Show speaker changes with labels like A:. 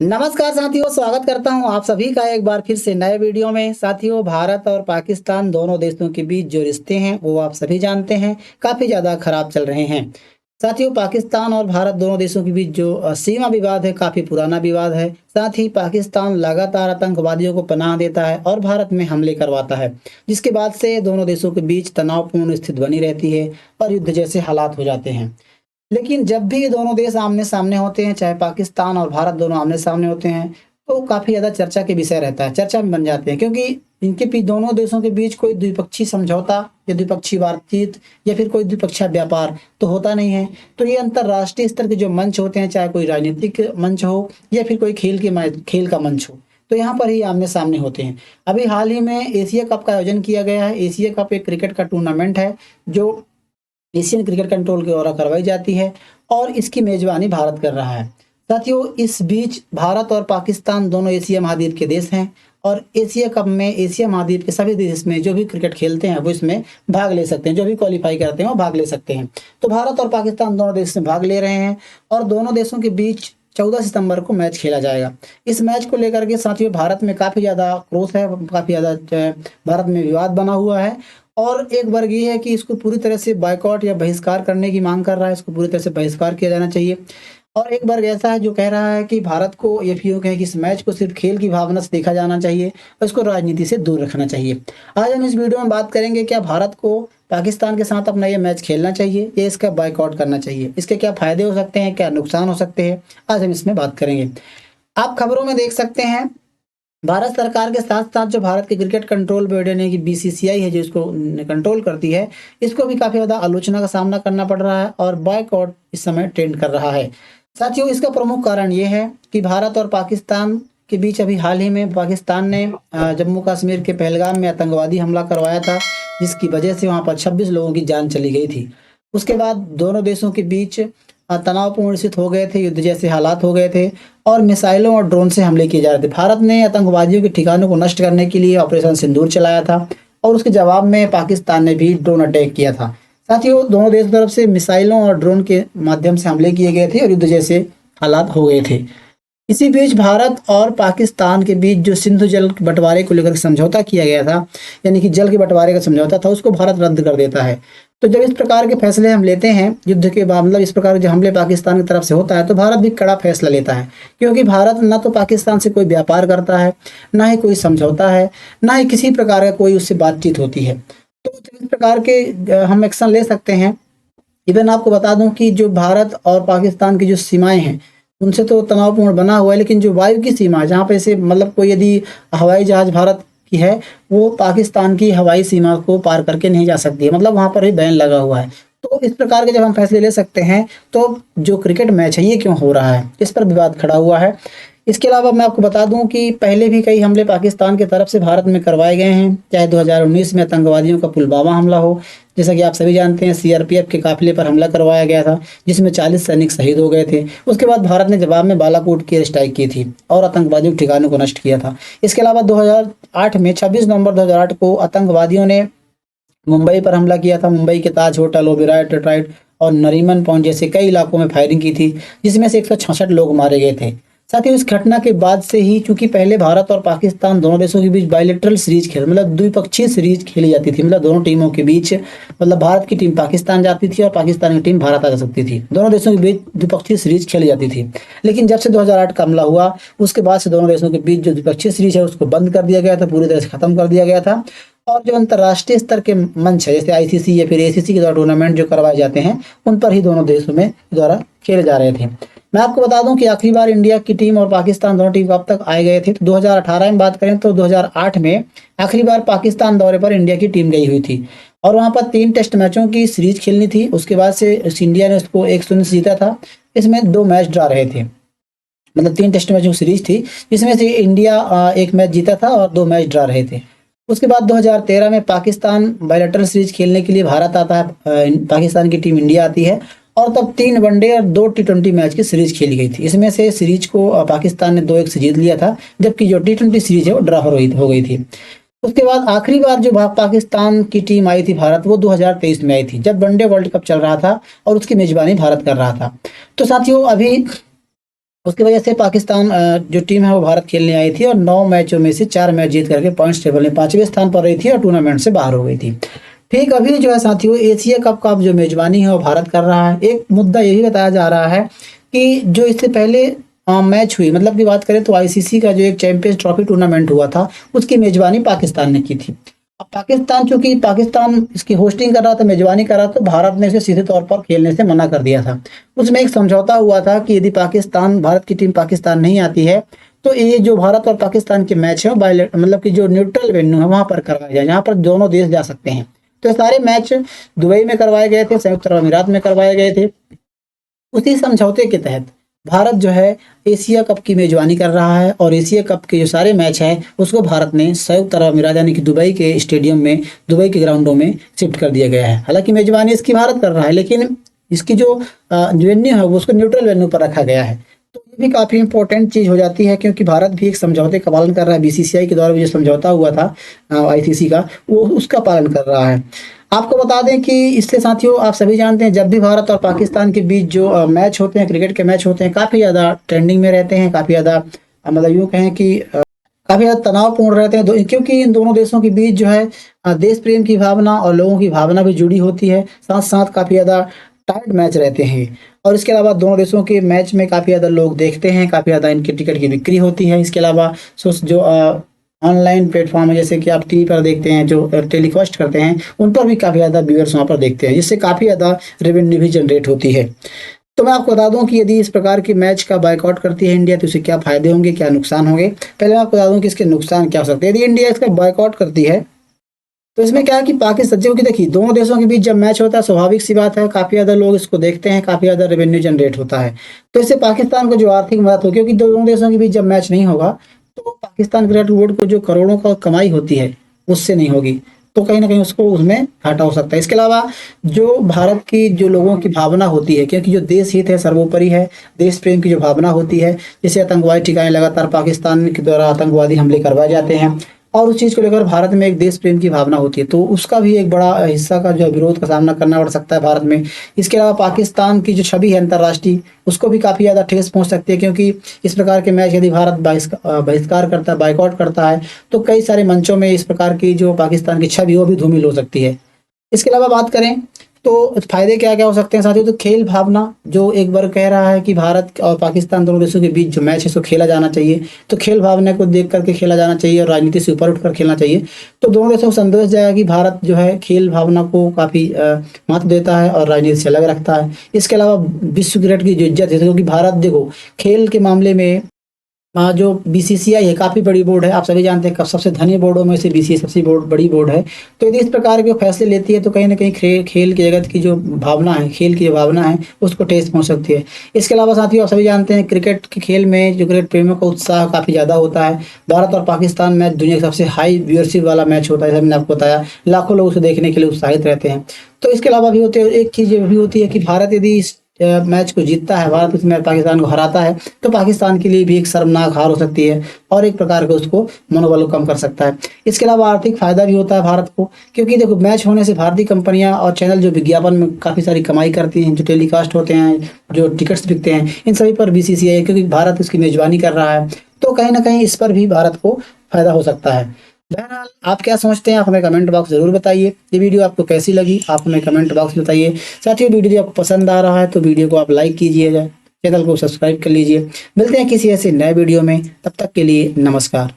A: नमस्कार साथियों, स्वागत करता हूं आप सभी का एक बार फिर से नए वीडियो में। साथियों, भारत और पाकिस्तान दोनों देशों के बीच जो रिश्ते हैं वो आप सभी जानते हैं काफ़ी ज़्यादा खराब चल रहे हैं। साथियों, पाकिस्तान और भारत दोनों देशों के बीच जो सीमा विवाद है काफ़ी पुराना विवाद है। साथ ही पाकिस्तान लगातार आतंकवादियों को पनाह देता है और भारत में हमले करवाता है, जिसके बाद से दोनों देशों के बीच तनावपूर्ण स्थिति बनी रहती है और युद्ध जैसे हालात हो जाते हैं। लेकिन जब भी ये दोनों देश आमने-सामने होते हैं, चाहे पाकिस्तान और भारत दोनों आमने-सामने होते हैं, तो काफ़ी ज़्यादा चर्चा के विषय रहता है, चर्चा में बन जाते हैं क्योंकि इनके बीच दोनों देशों के बीच कोई द्विपक्षीय समझौता या द्विपक्षीय बातचीत या फिर कोई द्विपक्षीय व्यापार तो होता नहीं है। तो ये अंतर्राष्ट्रीय स्तर के जो मंच होते हैं, चाहे कोई राजनीतिक मंच हो या फिर कोई खेल का मंच हो, तो यहाँ पर ही आमने-सामने होते हैं। अभी हाल ही में एशिया कप का आयोजन किया गया है। एशिया कप एक क्रिकेट का टूर्नामेंट है, जो एशियन क्रिकेट कंट्रोल के द्वारा करवाई जाती है और इसकी मेज़बानी भारत कर रहा है। साथियों, इस बीच भारत और पाकिस्तान दोनों एशिया महाद्वीप के देश हैं और एशिया कप में एशिया महाद्वीप के सभी देश में जो भी क्रिकेट खेलते हैं वो इसमें भाग ले सकते हैं, जो भी क्वालीफाई करते हैं वो भाग ले सकते हैं। तो भारत और पाकिस्तान दोनों देश में भाग ले रहे हैं और दोनों देशों के बीच 14 सितंबर को मैच खेला जाएगा। इस मैच को लेकर के साथियों भारत में काफ़ी ज़्यादा क्रोध है, काफ़ी ज़्यादा भारत में विवाद बना हुआ है और एक वर्ग ये है कि इसको पूरी तरह से बायकॉट या बहिष्कार करने की मांग कर रहा है, इसको पूरी तरह से बहिष्कार किया जाना चाहिए। और एक वर्ग ऐसा है जो कह रहा है कि भारत को ये भी योग है कि इस मैच को सिर्फ खेल की भावना से देखा जाना चाहिए और इसको राजनीति से दूर रखना चाहिए। आज हम इस वीडियो में बात करेंगे क्या भारत को पाकिस्तान के साथ अपना ये मैच खेलना चाहिए या इसका बायकॉट करना चाहिए, इसके क्या फ़ायदे हो सकते हैं, क्या नुकसान हो सकते हैं, आज हम इसमें बात करेंगे। आप खबरों में देख सकते हैं भारत सरकार के साथ-साथ जो भारत की क्रिकेट कंट्रोल बोर्ड यानी कि बीसीसीआई है जो इसको कंट्रोल करती है, इसको भी काफ़ी ज़्यादा आलोचना का सामना करना पड़ रहा है और बॉयकॉट इस समय ट्रेंड कर रहा है। साथियों, इसका प्रमुख कारण ये है कि भारत और पाकिस्तान के बीच अभी हाल ही में पाकिस्तान ने जम्मू कश्मीर के पहलगाम में आतंकवादी हमला करवाया था, जिसकी वजह से वहाँ पर 26 लोगों की जान चली गई थी। उसके बाद दोनों देशों के बीच तनावपूर्ण स्थित हो गए थे, युद्ध जैसे हालात हो गए थे और मिसाइलों और ड्रोन से हमले किए जा रहे थे। भारत ने आतंकवादियों के ठिकानों को नष्ट करने के लिए ऑपरेशन सिंदूर चलाया था और उसके जवाब में पाकिस्तान ने भी ड्रोन अटैक किया था। साथियों, दोनों देश की तरफ से मिसाइलों और ड्रोन के माध्यम से हमले किए गए थे और युद्ध जैसे हालात हो गए थे। इसी बीच भारत और पाकिस्तान के बीच जो सिंधु जल बंटवारे को लेकर समझौता किया गया था, यानी कि जल के बंटवारे का समझौता था, उसको भारत रद्द कर देता है। तो जब इस प्रकार के फैसले हम लेते हैं युद्ध के बाद, मतलब इस प्रकार के हमले पाकिस्तान की तरफ से होता है, तो भारत भी कड़ा फैसला लेता है क्योंकि भारत ना तो पाकिस्तान से कोई व्यापार करता है, ना ही कोई समझौता है, ना ही किसी प्रकार का कोई उससे बातचीत होती है। तो जब इस प्रकार के हम एक्शन ले सकते हैं। इवन आपको बता दूं कि जो भारत और पाकिस्तान की जो सीमाएं हैं उनसे तो तनावपूर्ण बना हुआ है, लेकिन जो वायु की सीमा है जहाँ पे से मतलब कोई यदि हवाई जहाज भारत की है, वो पाकिस्तान की हवाई सीमा को पार करके नहीं जा सकती है, मतलब वहाँ पर ही बैन लगा हुआ है। तो इस प्रकार के जब हम फैसले ले सकते हैं, तो जो क्रिकेट मैच है ये क्यों हो रहा है, इस पर विवाद खड़ा हुआ है। इसके अलावा मैं आपको बता दूं कि पहले भी कई हमले पाकिस्तान की तरफ से भारत में करवाए गए हैं, चाहे 2019 में आतंकवादियों का पुलवामा हमला हो, जैसा कि आप सभी जानते हैं सीआरपीएफ के काफिले पर हमला करवाया गया था जिसमें 40 सैनिक शहीद हो गए थे। उसके बाद भारत ने जवाब में बालाकोट की एयर स्ट्राइक की थी और आतंकवादियों के ठिकानों को नष्ट किया था। इसके अलावा 2008 में 26 नवंबर 2008 को आतंकवादियों ने मुंबई पर हमला किया था। मुंबई के ताज होटल, ओबेरॉय टेट्राइड और नरीमन पॉइंट जैसे कई इलाकों में फायरिंग की थी, जिसमें से 166 लोग मारे गए थे। साथ ही इस घटना के बाद से ही, चूंकि पहले भारत और पाकिस्तान दोनों देशों के बीच बायलैटरल सीरीज खेल, मतलब द्विपक्षीय सीरीज खेली जाती थी, मतलब दोनों टीमों के बीच, मतलब भारत की टीम पाकिस्तान जाती थी और पाकिस्तान की टीम भारत आ जा सकती थी, दोनों देशों के बीच द्विपक्षीय सीरीज खेली जाती थी। लेकिन जब से 2008 का हमला हुआ, उसके बाद से दोनों देशों के बीच जो द्विपक्षीय सीरीज है उसको बंद कर दिया गया था, पूरी तरह से खत्म कर दिया गया था। और जो अंतर्राष्ट्रीय स्तर के मंच है जैसे आईसीसी या फिर एसीसी के द्वारा टूर्नामेंट जो करवाए जाते हैं, उन पर ही दोनों देशों में द्वारा खेले जा रहे थे। मैं आपको बता दूं कि आखिरी बार इंडिया की टीम और पाकिस्तान दोनों टीम कब तक आए गए थे, तो 2018 में बात करें तो 2008 में आखिरी बार पाकिस्तान दौरे पर इंडिया की टीम गई हुई थी और वहां पर 3 टेस्ट मैचों की सीरीज खेलनी थी। उसके बाद से इंडिया ने उसको 1-0 से जीता था। इसमें 2 मैच ड्रा रहे थे, मतलब 3 टेस्ट मैचों की सीरीज थी जिसमें से इंडिया 1 मैच जीता था और 2 मैच ड्रा रहे थे। उसके बाद 2013 में पाकिस्तान बायलैटरल सीरीज खेलने के लिए भारत आता है, पाकिस्तान की टीम इंडिया आती है और तब 3 वनडे और 2 टी20 मैच की सीरीज खेली गई थी। इसमें से सीरीज को पाकिस्तान ने 2-1 से जीत लिया था, जबकि जो टी20 सीरीज है वो ड्रा हो गई थी। उसके बाद आखिरी बार जो पाकिस्तान की टीम आई थी भारत, वो 2023 में आई थी, जब वनडे वर्ल्ड कप चल रहा था और उसकी मेजबानी भारत कर रहा था। तो साथियों, अभी उसकी वजह से पाकिस्तान जो टीम है वो भारत खेलने आई थी और 9 मैचों में से 4 मैच जीत करके पॉइंट्स टेबल में 5वें स्थान पर रही थी और टूर्नामेंट से बाहर हो गई थी। ठीक अभी जो है साथियों, एशिया कप का जो मेजबानी है वो भारत कर रहा है। एक मुद्दा ये भी बताया जा रहा है कि जो इससे पहले मैच हुई, मतलब की बात करें तो आईसीसी का जो एक चैंपियंस ट्रॉफी टूर्नामेंट हुआ था उसकी मेजबानी पाकिस्तान ने की थी। अब पाकिस्तान, चूंकि पाकिस्तान इसकी होस्टिंग कर रहा था, मेजबानी कर रहा था, तो भारत ने इसे सीधे तौर पर खेलने से मना कर दिया था। उसमें एक समझौता हुआ था कि यदि पाकिस्तान, भारत की टीम पाकिस्तान नहीं आती है तो ये जो भारत और पाकिस्तान के मैच है वो मतलब कि जो न्यूट्रल वेन्यू है वहां पर करवाए जाए, जहाँ पर दोनों देश जा सकते हैं। तो ये सारे मैच दुबई में करवाए गए थे, संयुक्त अरब अमीरात में करवाए गए थे। उसी समझौते के तहत भारत जो है एशिया कप की मेजबानी कर रहा है और एशिया कप के जो सारे मैच हैं उसको भारत ने संयुक्त अरब अमीरात यानी कि दुबई के स्टेडियम में, दुबई के ग्राउंडों में शिफ्ट कर दिया गया है। हालांकि मेजबानी इसकी भारत कर रहा है, लेकिन इसकी जो वेन्यू है वो उसको न्यूट्रल वेन्यू पर रखा गया है। तो ये भी काफ़ी इंपॉर्टेंट चीज़ हो जाती है, क्योंकि भारत भी एक समझौते का पालन कर रहा है। बीसीसीआई के द्वारा जो समझौता हुआ था आईसीसी का, वो उसका पालन कर रहा है। आपको बता दें कि इससे साथियों, आप सभी जानते हैं जब भी भारत और पाकिस्तान के बीच जो मैच होते हैं, क्रिकेट के मैच होते हैं, काफ़ी ज़्यादा ट्रेंडिंग में रहते हैं, काफ़ी ज़्यादा मतलब यूँ कहें कि काफ़ी ज़्यादा तनावपूर्ण रहते हैं, क्योंकि इन दोनों देशों के बीच जो है देश प्रेम की भावना और लोगों की भावना भी जुड़ी होती है। साथ साथ काफ़ी ज़्यादा टाइट मैच रहते हैं और इसके अलावा दोनों देशों के मैच में काफ़ी ज़्यादा लोग देखते हैं, काफ़ी ज़्यादा इनके टिकट की बिक्री होती है। इसके अलावा जो ऑनलाइन प्लेटफॉर्म है, जैसे कि आप टीवी पर देखते हैं, जो टेलीकास्ट करते हैं, उन पर भी काफ़ी ज़्यादा व्यूअर्स वहाँ पर देखते हैं, जिससे काफ़ी ज़्यादा रेवेन्यू भी जनरेट होती है। तो मैं आपको बता दूं कि यदि इस प्रकार के मैच का बायकॉट करती है इंडिया तो इसे क्या फायदे होंगे, क्या नुकसान होंगे। पहले मैं आपको बता दूं कि इसके नुकसान क्या हो सकते हैं यदि इंडिया इसका बायकॉट करती है। तो इसमें क्या है कि पाकिस्तान, क्योंकि देखिए दोनों देशों के बीच जब मैच होता है स्वाभाविक सी बात है काफ़ी ज़्यादा लोग इसको देखते हैं, काफ़ी ज़्यादा रेवेन्यू जनरेट होता है। तो इससे पाकिस्तान को जो आर्थिक मदद हो, क्योंकि दोनों देशों के बीच जब मैच नहीं होगा तो पाकिस्तान क्रिकेट बोर्ड को जो करोड़ों का कमाई होती है उससे नहीं होगी, तो कहीं ना कहीं उसको उसमें घाटा हो सकता है। इसके अलावा जो भारत की जो लोगों की भावना होती है, क्योंकि जो देश हित है सर्वोपरि है, देश प्रेम की जो भावना होती है, जैसे आतंकवादी ठिकाने लगातार पाकिस्तान के द्वारा आतंकवादी हमले करवाए जाते हैं और उस चीज़ को लेकर भारत में एक देश प्रेम की भावना होती है, तो उसका भी एक बड़ा हिस्सा का जो विरोध का सामना करना पड़ सकता है भारत में। इसके अलावा पाकिस्तान की जो छवि है अंतर्राष्ट्रीय, उसको भी काफ़ी ज़्यादा ठेस पहुंच सकती है, क्योंकि इस प्रकार के मैच यदि भारत बहिष्कार करता है, बाइकआउट करता है, तो कई सारे मंचों में इस प्रकार की जो पाकिस्तान की छवि वो भी धूमिल हो सकती है। इसके अलावा बात करें तो फायदे क्या क्या हो सकते हैं साथियों, तो खेल भावना, जो एक बार कह रहा है कि भारत और पाकिस्तान दोनों देशों के बीच जो मैच है उसको खेला जाना चाहिए, तो खेल भावना को देख करके खेला जाना चाहिए और राजनीति से ऊपर उठकर खेलना चाहिए। तो दोनों देशों को संदेश जाएगा कि भारत जो है खेल भावना को काफ़ी महत्व देता है और राजनीति से अलग रखता है। इसके अलावा विश्व क्रिकेट की जो इज्जत है, क्योंकि भारत देखो खेल के मामले में जो बीसीसीआई है काफ़ी बड़ी बोर्ड है, आप सभी जानते हैं सबसे धनी बोर्डों में से बीसीसीआई सबसे बड़ी बोर्ड है। तो यदि इस प्रकार के फैसले लेती है तो कहीं ना कहीं खेल की जगत की जो भावना है, खेल की जो भावना है उसको ठेस पहुंच सकती है। इसके अलावा साथियों आप सभी जानते हैं क्रिकेट के खेल में जो क्रिकेट प्रेमियों का उत्साह काफ़ी ज़्यादा होता है। भारत और पाकिस्तान मैच दुनिया का सबसे हाई व्यूअरशिप वाला मैच होता है, जैसे मैंने आपको बताया, लाखों लोग उसे देखने के लिए उत्साहित रहते हैं। तो इसके अलावा भी होते हैं, एक चीज़ ये भी होती है कि भारत यदि इस मैच को जीतता है, भारत इसमें पाकिस्तान को हराता है, तो पाकिस्तान के लिए भी एक शर्मनाक हार हो सकती है और एक प्रकार का उसको मनोबल को कम कर सकता है। इसके अलावा आर्थिक फायदा भी होता है भारत को, क्योंकि देखो मैच होने से भारतीय कंपनियां और चैनल जो विज्ञापन में काफ़ी सारी कमाई करती हैं, जो टेलीकास्ट होते हैं, जो टिकट्स बिकते हैं, इन सभी पर बीसीसीआई, क्योंकि भारत उसकी मेजबानी कर रहा है, तो कहीं ना कहीं इस पर भी भारत को फायदा हो सकता है। बहरहाल आप क्या सोचते हैं आप हमें कमेंट बॉक्स जरूर बताइए। ये वीडियो आपको कैसी लगी आप हमें कमेंट बॉक्स में बताइए। साथियों वीडियो यदि आपको पसंद आ रहा है तो वीडियो को आप लाइक कीजिएगा, चैनल को सब्सक्राइब कर लीजिए। मिलते हैं किसी ऐसे नए वीडियो में, तब तक के लिए नमस्कार।